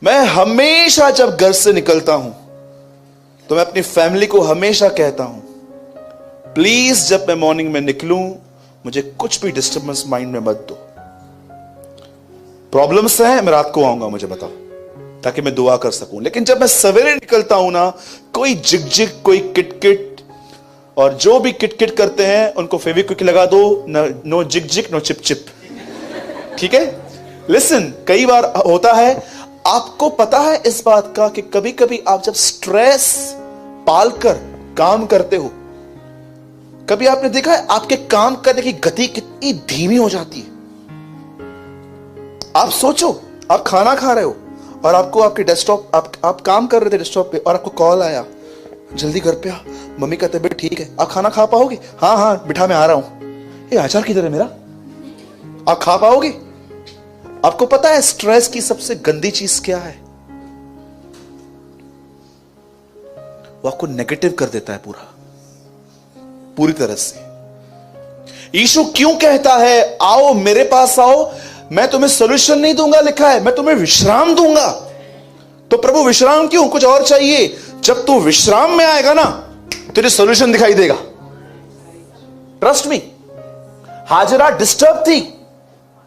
मैं हमेशा जब घर से निकलता हूं तो मैं अपनी फैमिली को हमेशा कहता हूं, प्लीज जब मैं मॉर्निंग में निकलूं मुझे कुछ भी डिस्टर्बेंस माइंड में मत दो। प्रॉब्लम्स हैं, मैं रात को आऊंगा, मुझे बताओ, ताकि मैं दुआ कर सकूं। लेकिन जब मैं सवेरे निकलता हूं ना, कोई जिग कोई किटकिट, और जो भी किटकिट करते हैं उनको फेविक्विक लगा दो, नो जिग नो चिप। ठीक है? लिसन, कई बार होता है, आपको पता है इस बात का कि कभी कभी आप जब स्ट्रेस पालकर काम करते हो, कभी आपने देखा है आपके काम करने की गति कितनी धीमी हो जाती है। आप सोचो, आप खाना खा रहे हो और आपको आपके डेस्कटॉप, आप काम कर रहे थे डेस्कटॉप पे और आपको कॉल आया, जल्दी घर पे आ, मम्मी का तबीयत ठीक है। आप खाना खा पाओगे? हाँ बिठा, मैं आ रहा हूं। ये अचार किधर है मेरा? आप खा पाओगे? आपको पता है स्ट्रेस की सबसे गंदी चीज क्या है? वो आपको नेगेटिव कर देता है पूरी तरह से। यीशु क्यों कहता है आओ मेरे पास आओ, मैं तुम्हें सॉल्यूशन नहीं दूंगा, लिखा है मैं तुम्हें विश्राम दूंगा। तो प्रभु विश्राम क्यों? कुछ और चाहिए। जब तू विश्राम में आएगा ना, तुझे सॉल्यूशन दिखाई देगा। Trust me. हाजरा डिस्टर्ब थी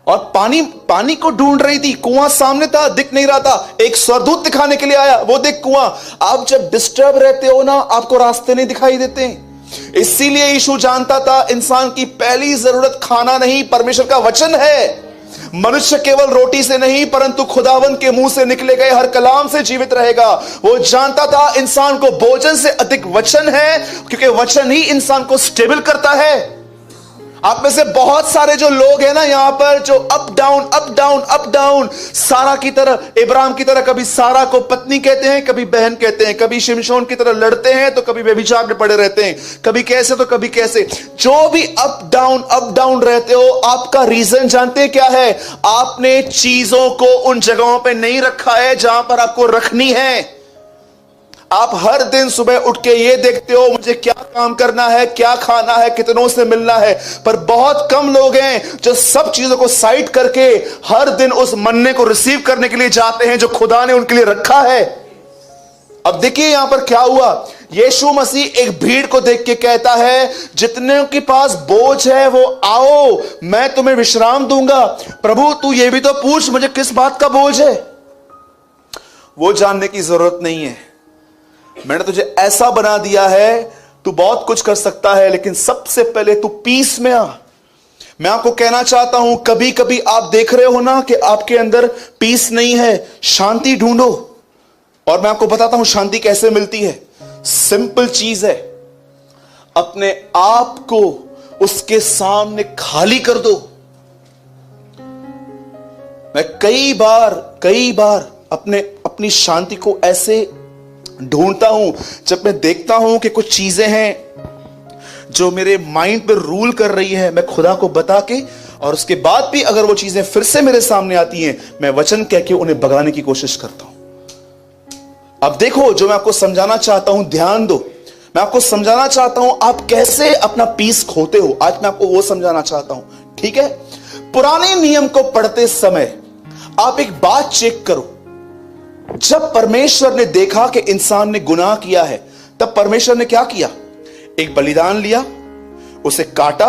और पानी को ढूंढ रही थी, कुआं सामने था, दिख नहीं रहा था, एक स्वर्गदूत दिखाने के लिए आया, वो देख कुआं। आप जब डिस्टर्ब रहते हो ना, आपको रास्ते नहीं दिखाई देते। इसीलिए यीशु जानता था इंसान की पहली जरूरत खाना नहीं, परमेश्वर का वचन है। मनुष्य केवल रोटी से नहीं परंतु खुदावंद के मुंह से निकले गए हर कलाम से जीवित रहेगा। वो जानता था इंसान को भोजन से अधिक वचन है, क्योंकि वचन ही इंसान को स्टेबल करता है। आप में से बहुत सारे जो लोग हैं ना यहां पर, जो अप डाउन सारा की तरह, इब्राहिम की तरह, कभी सारा को पत्नी कहते हैं, कभी बहन कहते हैं, कभी शिमशोन की तरह लड़ते हैं तो कभी व्यभिचार में पड़े रहते हैं, कभी कैसे तो कभी कैसे। जो भी अप डाउन रहते हो, आपका रीजन जानते हैं क्या है? आपने चीजों को उन जगहों पर नहीं रखा है जहां पर आपको रखनी है। आप हर दिन सुबह उठ के ये देखते हो मुझे क्या काम करना है, क्या खाना है, कितनों से मिलना है, पर बहुत कम लोग हैं जो सब चीजों को साइड करके हर दिन उस मन्ने को रिसीव करने के लिए जाते हैं जो खुदा ने उनके लिए रखा है। अब देखिए यहां पर क्या हुआ। यीशु मसीह एक भीड़ को देख के कहता है, जितने के पास बोझ है वो आओ, मैं तुम्हें विश्राम दूंगा। प्रभु तू ये भी तो पूछ मुझे किस बात का बोझ है। वो जानने की जरूरत नहीं है। मैंने तुझे ऐसा बना दिया है, तू बहुत कुछ कर सकता है, लेकिन सबसे पहले तू पीस में आ। मैं आपको कहना चाहता हूं, कभी कभी आप देख रहे हो ना कि आपके अंदर पीस नहीं है, शांति ढूंढो। और मैं आपको बताता हूं शांति कैसे मिलती है। सिंपल चीज है, अपने आप को उसके सामने खाली कर दो। मैं कई बार अपनी शांति को ऐसे ढूंढता हूं जब मैं देखता हूं कि कुछ चीजें हैं जो मेरे माइंड पे रूल कर रही है, मैं खुदा को बता के, और उसके बाद भी अगर वो चीजें फिर से मेरे सामने आती हैं, मैं वचन कह के उन्हें भगाने की कोशिश करता हूं। अब देखो, जो मैं आपको समझाना चाहता हूं, ध्यान दो। मैं आपको समझाना चाहता हूं आप कैसे अपना पीस खोते हो। आज मैं आपको वो समझाना चाहता हूं, ठीक है? पुराने नियम को पढ़ते समय आप एक बात चेक करो। जब परमेश्वर ने देखा कि इंसान ने गुनाह किया है, तब परमेश्वर ने क्या किया? एक बलिदान लिया, उसे काटा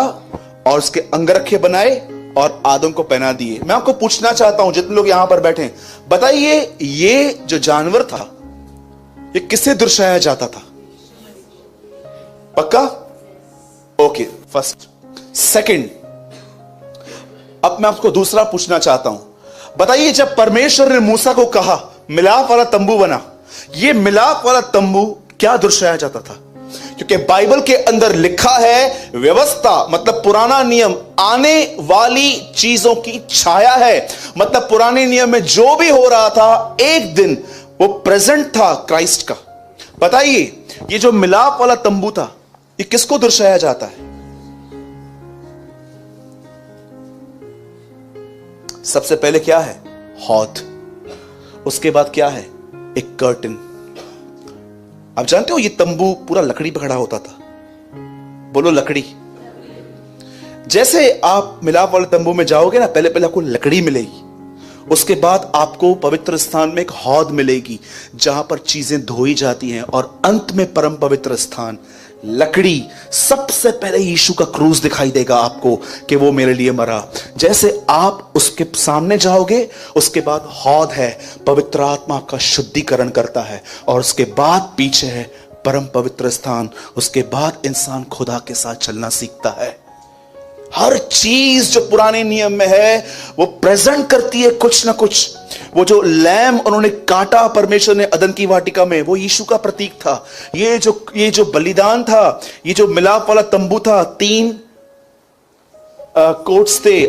और उसके अंगरखे बनाए और आदम को पहना दिए। मैं आपको पूछना चाहता हूं, जितने लोग यहां पर बैठे हैं, बताइए ये जो जानवर था ये किससे दर्शाया जाता था? पक्का? Okay, first. सेकंड, अब मैं आपको दूसरा पूछना चाहता हूं, बताइए जब परमेश्वर ने मूसा को कहा मिलाप वाला तंबू बना, यह मिलाप वाला तंबू क्या दर्शाया जाता था? क्योंकि बाइबल के अंदर लिखा है व्यवस्था, मतलब पुराना नियम आने वाली चीजों की छाया है। मतलब पुराने नियम में जो भी हो रहा था, एक दिन वो प्रेजेंट था क्राइस्ट का। बताइए ये जो मिलाप वाला तंबू था, ये किसको दर्शाया जाता है? सबसे पहले क्या है? हौद। उसके बाद क्या है? एक कर्टन। आप जानते हो ये तंबू पूरा लकड़ी पे खड़ा होता था। बोलो लकड़ी। जैसे आप मिलाप वाले तंबू में जाओगे ना, पहले आपको लकड़ी मिलेगी, उसके बाद आपको पवित्र स्थान में एक हौद मिलेगी जहां पर चीजें धोई जाती हैं, और अंत में परम पवित्र स्थान, लकड़ी, सबसे पहले यीशु का क्रूस दिखाई देगा आपको कि वो मेरे लिए मरा। जैसे आप उसके सामने जाओगे, उसके बाद हौद है, पवित्र आत्मा आपका शुद्धिकरण करता है, और उसके बाद पीछे है परम पवित्र स्थान। उसके बाद इंसान खुदा के साथ चलना सीखता है। हर चीज जो पुराने नियम में है वो प्रेजेंट करती है कुछ ना कुछ। वो जो लैम उन्होंने काटा परमेश्वर ने अदन की वाटिका में, वो यीशु का प्रतीक था। ये जो बलिदान था, ये जो मिलाप वाला तंबू था, 3 कोट्स थे,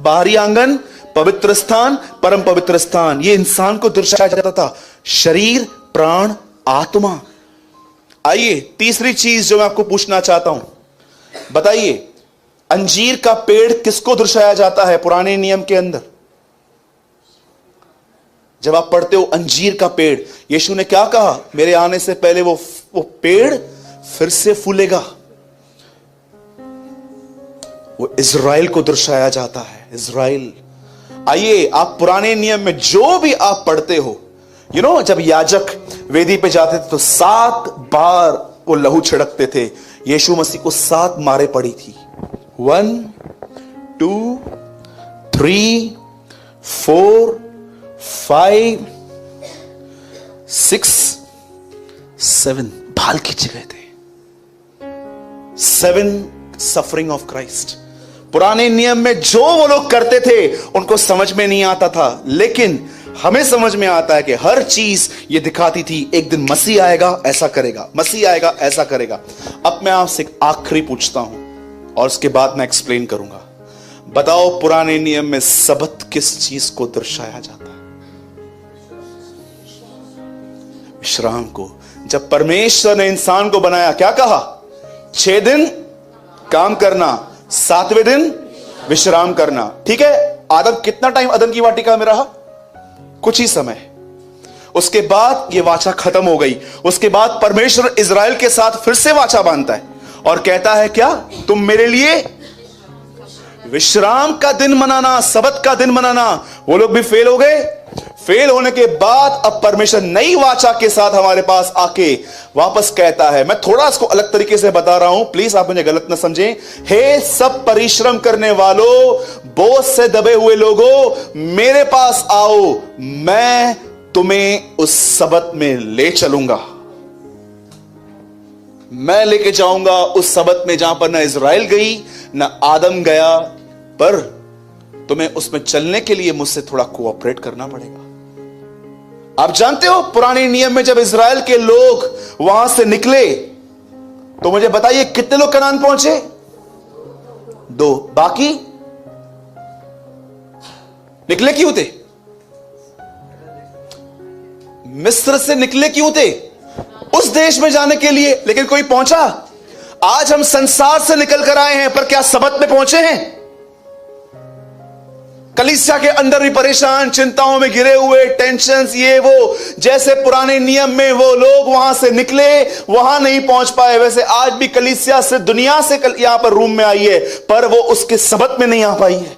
बाहरी आंगन, पवित्र स्थान, परम पवित्र स्थान। ये इंसान को दर्शाया जाता था, शरीर, प्राण, आत्मा। आइए तीसरी चीज जो मैं आपको पूछना चाहता हूं, बताइए अंजीर का पेड़ किसको दर्शाया जाता है पुराने नियम के अंदर? जब आप पढ़ते हो अंजीर का पेड़, यीशु ने क्या कहा? मेरे आने से पहले वो पेड़ फिर से फूलेगा। वो इज़राइल को दर्शाया जाता है, इज़राइल। आइए आप पुराने नियम में जो भी आप पढ़ते हो, जब याजक वेदी पे जाते थे तो 7 बार वो लहू छिड़कते थे। यीशु मसीह को 7 मारे पड़ी थी। 1 2 3 4 5 6 7 भाल खींचे गए थे। 7 सफरिंग ऑफ क्राइस्ट। पुराने नियम में जो वो लोग करते थे उनको समझ में नहीं आता था, लेकिन हमें समझ में आता है कि हर चीज ये दिखाती थी एक दिन मसीह आएगा ऐसा करेगा, मसीह आएगा ऐसा करेगा। अब मैं आपसे एक आखिरी पूछता हूं और उसके बाद मैं एक्सप्लेन करूंगा। बताओ पुराने नियम में सबत किस चीज को दर्शाया जाता है? विश्राम को। जब परमेश्वर ने इंसान को बनाया, क्या कहा? 6 दिन काम करना, 7वें दिन विश्राम करना। ठीक है, आदम कितना टाइम अदन की वाटिका में रहा? कुछ ही समय। उसके बाद यह वाचा खत्म हो गई। उसके बाद परमेश्वर इज़राइल के साथ फिर से वाचा बांधता है और कहता है क्या? तुम मेरे लिए विश्राम का दिन मनाना, सबत का दिन मनाना। वो लोग भी फेल हो गए। फेल होने के बाद अब परमेश्वर नई वाचा के साथ हमारे पास आके वापस कहता है, मैं थोड़ा इसको अलग तरीके से बता रहा हूं, प्लीज आप मुझे गलत ना समझें। हे सब परिश्रम करने वालों, बोझ से दबे हुए लोगों, मेरे पास आओ, मैं तुम्हें उस सबत में ले चलूंगा। मैं लेके जाऊंगा उस सबत में जहां पर ना इज़राइल गई ना आदम गया, पर तुम्हें उसमें चलने के लिए मुझसे थोड़ा कोऑपरेट करना पड़ेगा। आप जानते हो पुराने नियम में जब इज़राइल के लोग वहां से निकले तो मुझे बताइए कितने लोग कनान पहुंचे? 2। बाकी निकले क्यों थे? मिस्र से निकले क्यों थे? उस देश में जाने के लिए, लेकिन कोई पहुंचा? आज हम संसार से निकल कर आए हैं, पर क्या सबत में पहुंचे हैं? कलीसिया के अंदर भी परेशान, चिंताओं में घिरे हुए, टेंशन्स, ये वो। जैसे पुराने नियम में वो लोग वहां से निकले, वहां नहीं पहुंच पाए, वैसे आज भी कलीसिया से दुनिया से यहां पर रूम में आई है, पर वो उसके सबत में नहीं आ पाई है।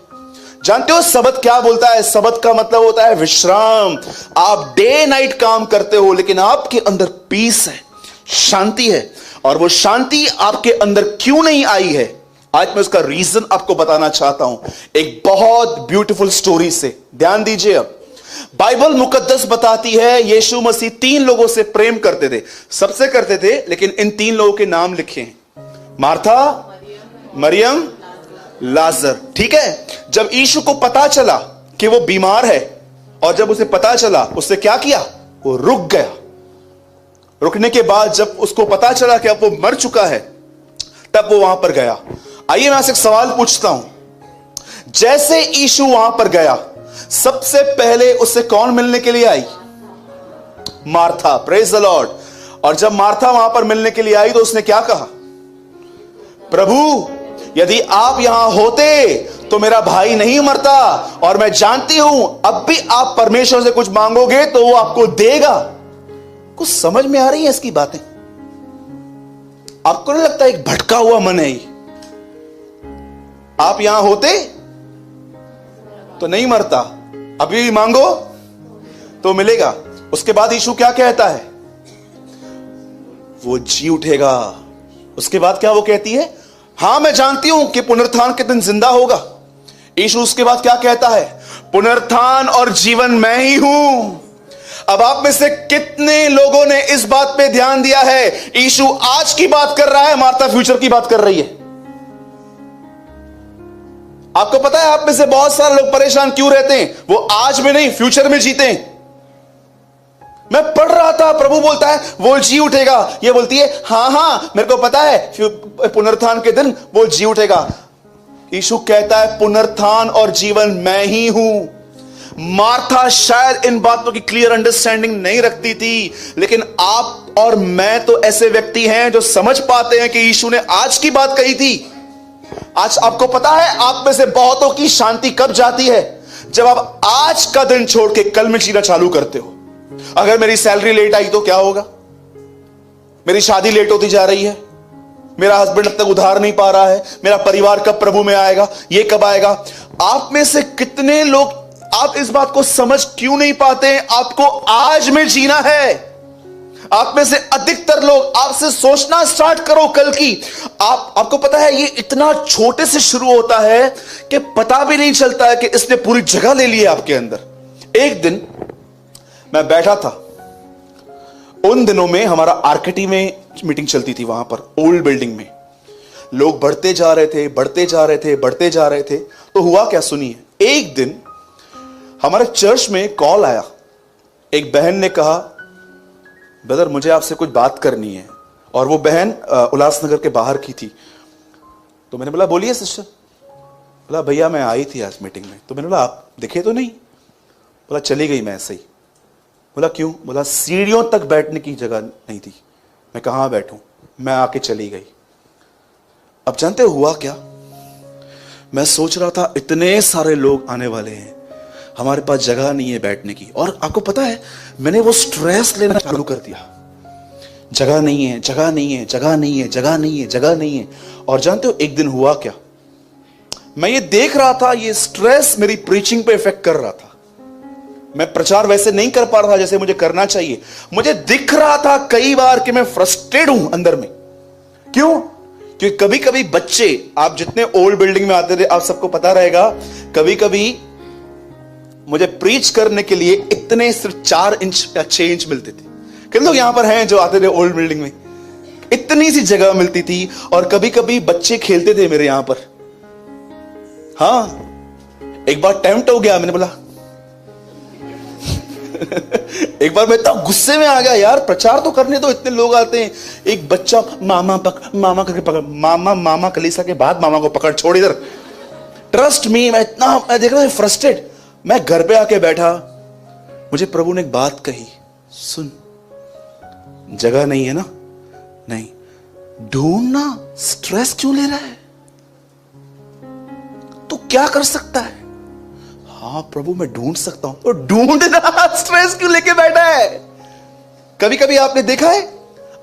जानते हो सबत क्या बोलता है? सबत का मतलब होता है विश्राम। आप डे नाइट काम करते हो, लेकिन आपके अंदर पीस है, शांति है। और वो शांति आपके अंदर क्यों नहीं आई है, आज मैं उसका रीजन आपको बताना चाहता हूं एक बहुत ब्यूटीफुल स्टोरी से। ध्यान दीजिए। अब बाइबल मुकद्दस बताती है यीशु मसीह 3 लोगों से प्रेम करते थे, सबसे करते थे, लेकिन इन 3 लोगों के नाम लिखे हैं, मार्था, मरियम, लाजर। ठीक है, जब यीशु को पता चला कि वो बीमार है, और जब उसे पता चला, उससे क्या किया? वो रुक गया। रुकने के बाद जब उसको पता चला कि अब वो मर चुका है, तब वो वहां पर गया। आइए मैं आपसे एक सवाल पूछता हूं, जैसे यीशु वहां पर गया, सबसे पहले उससे कौन मिलने के लिए आई? मार्था। Praise the Lord. और जब मार्था वहां पर मिलने के लिए आई तो उसने क्या कहा? प्रभु, यदि आप यहां होते तो मेरा भाई नहीं मरता, और मैं जानती हूं अब भी आप परमेश्वर से कुछ मांगोगे तो वो आपको देगा। कुछ समझ में आ रही है इसकी बातें? आपको नहीं लगता एक भटका हुआ मन है? आप यहां होते तो नहीं मरता, अभी भी मांगो तो मिलेगा। उसके बाद यीशु क्या कहता है? वो जी उठेगा। उसके बाद क्या वो कहती है? हां मैं जानती हूं कि पुनरुत्थान के दिन जिंदा होगा। यीशु उसके बाद क्या कहता है? पुनरुत्थान और जीवन मैं ही हूं। अब आप में से कितने लोगों ने इस बात पे ध्यान दिया है? यीशु आज की बात कर रहा है, मार्था फ्यूचर की बात कर रही है। आपको पता है आप में से बहुत सारे लोग परेशान क्यों रहते हैं? वो आज में नहीं फ्यूचर में जीते हैं। मैं पढ़ रहा था, प्रभु बोलता है वो जी उठेगा। ये बोलती है हां हां मेरे को पता है पुनरुत्थान के दिन वो जी उठेगा। यीशु कहता है पुनरुत्थान और जीवन मैं ही हूं। मार्था शायद इन बातों की क्लियर अंडरस्टैंडिंग नहीं रखती थी, लेकिन आप और मैं तो ऐसे व्यक्ति हैं जो समझ पाते हैं कि यीशु ने आज की बात कही थी। आज आपको पता है आप में से बहुतों की शांति कब जाती है? जब आप आज का दिन छोड़ के कल में जीना चालू करते हो। अगर मेरी सैलरी लेट आई तो क्या होगा? मेरी शादी लेट होती जा रही है, मेरा हस्बैंड अब तक उधार नहीं पा रहा है, मेरा परिवार कब प्रभु में आएगा, ये कब आएगा? आप में से कितने लोग आप इस बात को समझ क्यों नहीं पाते? आपको आज में जीना है। आप में से अधिकतर लोग आपसे सोचना स्टार्ट करो कल की। आपको पता है ये इतना छोटे से शुरू होता है कि पता भी नहीं चलता है कि इसने पूरी जगह ले ली है आपके अंदर। एक दिन मैं बैठा था, उन दिनों में हमारा आरकेटी में मीटिंग चलती थी, वहां पर ओल्ड बिल्डिंग में लोग बढ़ते जा रहे थे, बढ़ते जा रहे थे, बढ़ते जा रहे थे। तो हुआ क्या सुनिए, एक दिन हमारे चर्च में कॉल आया। एक बहन ने कहा ब्रदर मुझे आपसे कुछ बात करनी है, और वो बहन उल्लासनगर के बाहर की थी। तो मैंने बोला बोलिए सिस्टर। बोला भैया मैं आई थी आज मीटिंग में। तो मैंने बोला आप दिखे तो नहीं? बोला चली गई मैं ऐसे ही। बोला क्यों? बोला सीढ़ियों तक बैठने की जगह नहीं थी। मैं कहाँ बैठूं? मैं आके चली गई। अब जानते हुआ क्या, मैं सोच रहा था इतने सारे लोग आने वाले हैं, हमारे पास जगह नहीं है बैठने की। और आपको पता है मैंने वो स्ट्रेस लेना चालू कर दिया, जगह नहीं है, जगह नहीं है, जगह नहीं है, जगह नहीं है, जगह नहीं है। और जानते हो एक दिन हुआ क्या, मैं ये देख रहा था ये स्ट्रेस मेरी प्रीचिंग पे इफेक्ट कर रहा था। मैं प्रचार वैसे नहीं कर पा रहा था जैसे मुझे करना चाहिए। मुझे दिख रहा था कई बार कि मैं फ्रस्ट्रेट हूं अंदर में। क्यों? क्योंकि कभी कभी बच्चे, आप जितने ओल्ड बिल्डिंग में आते थे आप सबको पता रहेगा, कभी कभी मुझे प्रीच करने के लिए इतने सिर्फ 4 इंच या 6 इंच मिलते थे। कितने लोग यहां पर हैं जो आते थे ओल्ड बिल्डिंग में? इतनी सी जगह मिलती थी, और कभी कभी बच्चे खेलते थे मेरे यहां पर। हाँ एक बार टेम्प्ट हो गया, मैंने बोला एक बार मैं तो गुस्से में आ गया, यार प्रचार तो करने तो इतने लोग आते हैं। एक बच्चा मामा करके पकड़, मामा कलीसा के बाद मामा को पकड़, छोड़ इधर। ट्रस्ट मी, मैं देख रहा हूं फ्रस्ट्रेट। मैं घर पे आके बैठा, मुझे प्रभु ने एक बात कही, सुन जगह नहीं है ना, नहीं ढूंढना, स्ट्रेस क्यों ले रहा है? तो क्या कर सकता है? हाँ प्रभु मैं ढूंढ सकता हूं। तो ढूंढना, स्ट्रेस क्यों लेके बैठा है? कभी कभी आपने देखा है,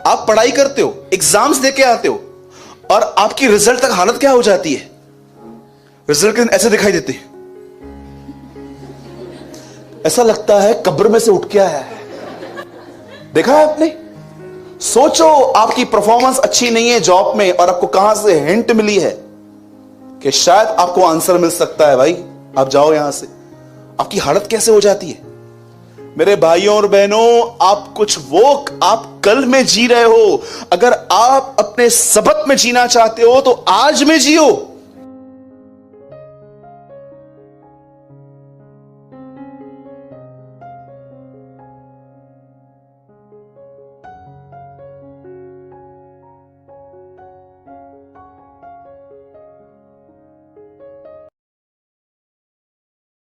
आप पढ़ाई करते हो, एग्जाम्स देके आते हो, और आपकी रिजल्ट तक हालत क्या हो जाती है? रिजल्ट के दिन ऐसे दिखाई देते हैं, ऐसा लगता है कब्र में से उठ के आया है। देखा है आपने? सोचो आपकी परफॉर्मेंस अच्छी नहीं है जॉब में, और आपको कहां से हिंट मिली है कि शायद आपको आंसर मिल सकता है, भाई आप जाओ यहां से। आपकी हालत कैसे हो जाती है? मेरे भाइयों और बहनों, आप कल में जी रहे हो। अगर आप अपने सबक में जीना चाहते हो तो आज में जियो।